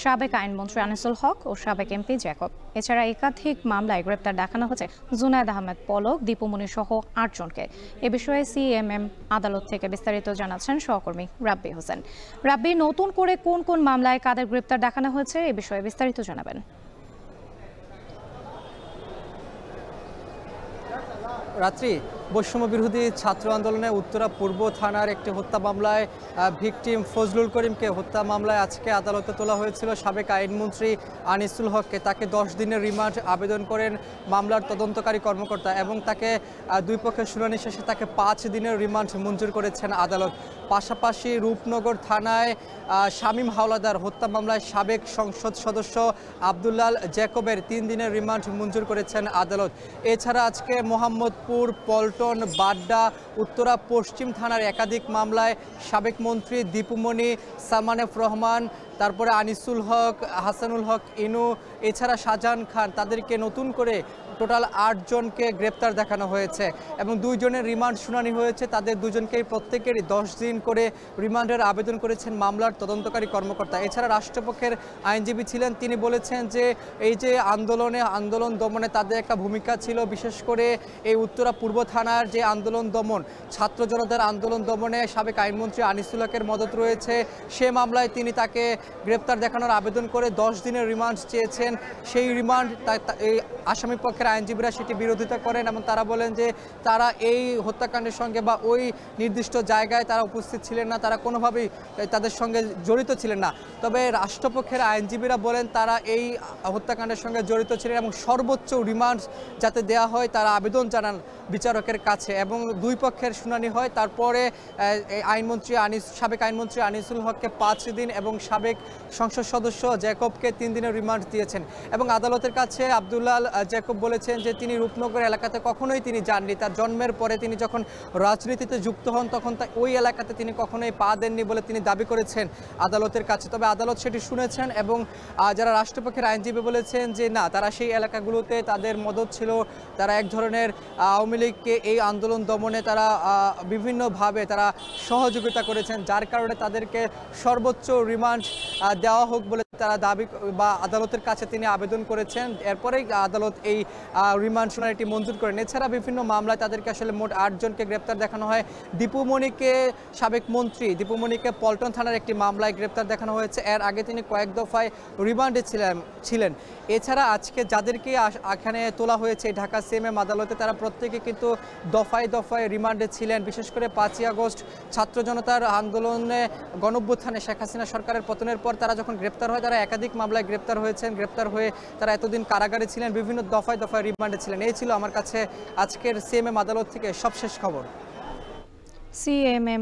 সাবেক আইনমন্ত্রী আনিসুল হক ও সাবেক এমপি জ্যাকব। এছাড়া একাধিক মামলায় গ্রেপ্তার দেখানো হচ্ছে জুনায়েদ আহমেদ পলক, দীপুমনি সহ ৮ জনকে। এ বিষয়ে সিএমএম আদালত থেকে বিস্তারিত জানাচ্ছেন সহকর্মী রাব্বি হোসেন। রাব্বি, নতুন করে কোন কোন মামলায় কাদের গ্রেপ্তার দেখানো হয়েছে এ বিষয়ে বিস্তারিত জানাবেন। রাত্রি বৈষম্য বিরোধী ছাত্র আন্দোলনে উত্তরা পূর্ব থানার একটি হত্যা মামলায় ভিকটিম ফজলুল করিমকে হত্যা মামলায় আজকে আদালতে তোলা হয়েছিল। সাবেক আইনমন্ত্রী আনিসুল হককে তাকে 10 দিনের রিমান্ড আবেদন করেন মামলার তদন্তকারী কর্মকর্তা এবং তাকে দুই পক্ষের শুনানি শেষে তাকে 5 দিনের রিমান্ড মঞ্জুর করেছেন আদালত। পাশাপাশি রূপনগর থানায় শামীম হাওলাদার হত্যা মামলায় সাবেক সংসদ সদস্য আব্দুল্লাল জ্যাকবের 3 দিনের রিমান্ড মঞ্জুর করেছেন আদালত। এছাড়া আজকে মোহাম্মদপুর, পল্টন, বাড্ডা, উত্তরা পশ্চিম থানার একাধিক মামলায় সাবেক মন্ত্রী দীপুমনি, সালমানেফ রহমান, তারপরে আনিসুল হক, হাসানুল হক ইনু, এছাড়া শাহজাহান খান, তাদেরকে নতুন করে টোটাল 8 জনকে গ্রেপ্তার দেখানো হয়েছে এবং 2 জনের রিমান্ড শুনানি হয়েছে। তাদের দুজনকেই প্রত্যেকেরই 10 দিন করে রিমান্ডের আবেদন করেছেন মামলার তদন্তকারী কর্মকর্তা। এছাড়া রাষ্ট্রপক্ষের আইনজীবী ছিলেন, তিনি বলেছেন যে এই যে আন্দোলন দমনে তাদের একটা ভূমিকা ছিল, বিশেষ করে এই উত্তরা পূর্ব থানার যে আন্দোলন দমন, ছাত্র জনতার আন্দোলন দমনে সাবেক আইনমন্ত্রী আনিসুল হকের মদত রয়েছে। সে মামলায় তিনি তাকে গ্রেপ্তার দেখানোর আবেদন করে 10 দিনের রিমান্ড চেয়েছেন। সেই রিমান্ড এই আসামি পক্ষের আইনজীবীরা সেটি বিরোধিতা করেন এবং তারা বলেন যে তারা এই হত্যাকাণ্ডের সঙ্গে বা ওই নির্দিষ্ট জায়গায় তারা উপস্থিত ছিলেন না, তারা কোনোভাবেই তাদের সঙ্গে জড়িত ছিলেন না। তবে রাষ্ট্রপক্ষের আইনজীবীরা বলেন তারা এই হত্যাকাণ্ডের সঙ্গে জড়িত ছিলেন এবং সর্বোচ্চ রিমান্ড যাতে দেওয়া হয় তারা আবেদন জানান বিচারকের কাছে এবং দুই পক্ষের শুনানি হয়। তারপরে সাবেক আইনমন্ত্রী আনিসুল হককে 5 দিন এবং সাবেক সংসদ সদস্য জ্যাকবকে 3 দিনের রিমান্ড দিয়েছেন এবং আদালতের কাছে আব্দুল্লাল জ্যাকব বলেছেন যে তিনি রূপনগর এলাকাতে কখনোই তিনি যাননি। তার জন্মের পরে তিনি যখন রাজনীতিতে যুক্ত হন তখন ওই এলাকাতে তিনি কখনোই পা দেননি বলে তিনি দাবি করেছেন আদালতের কাছে। তবে আদালত সেটি শুনেছেন এবং যারা রাষ্ট্রপক্ষের আইনজীবী বলেছেন যে না, তারা সেই এলাকাগুলোতে তাদের মদত ছিল, তারা এক ধরনের আওয়ামী লীগকে এই আন্দোলন দমনে তারা বিভিন্নভাবে তারা সহযোগিতা করেছেন, যার কারণে তাদেরকে সর্বোচ্চ রিমান্ড দেওয়া হোক বলে তারা দাবি বা আদালতের কাছে তিনি আবেদন করেছেন। এরপরেই আদালত এই রিমান্ড শুনানিটি মঞ্জুর করেন। এছাড়া বিভিন্ন মামলায় তাদেরকে আসলে মোট 8 জনকে গ্রেপ্তার দেখানো হয়। দীপুমনিকে, সাবেক মন্ত্রী দীপুমনিকে পল্টন থানার একটি মামলায় গ্রেপ্তার দেখানো হয়েছে। এর আগে তিনি কয়েক দফায় রিমান্ডে ছিলেন। এছাড়া আজকে যাদেরকে এখানে তোলা হয়েছে ঢাকা সিএমএম আদালতে, তারা প্রত্যেকে কিন্তু দফায় দফায় রিমান্ডে ছিলেন। বিশেষ করে 5ই আগস্ট ছাত্র জনতার আন্দোলনে গণঅভ্যুত্থানে শেখ হাসিনা সরকারের পতনের পর তারা যখন গ্রেপ্তার হয়, তারা একাধিক মামলায় গ্রেপ্তার হয়েছেন। গ্রেপ্তার হয়ে তারা এতদিন কারাগারে ছিলেন, বিভিন্ন দফায় দফায় রিমান্ডে ছিলেন। এই ছিল আমার কাছে আজকের সিএমএম আদালত থেকে সবশেষ খবর। সিএমএম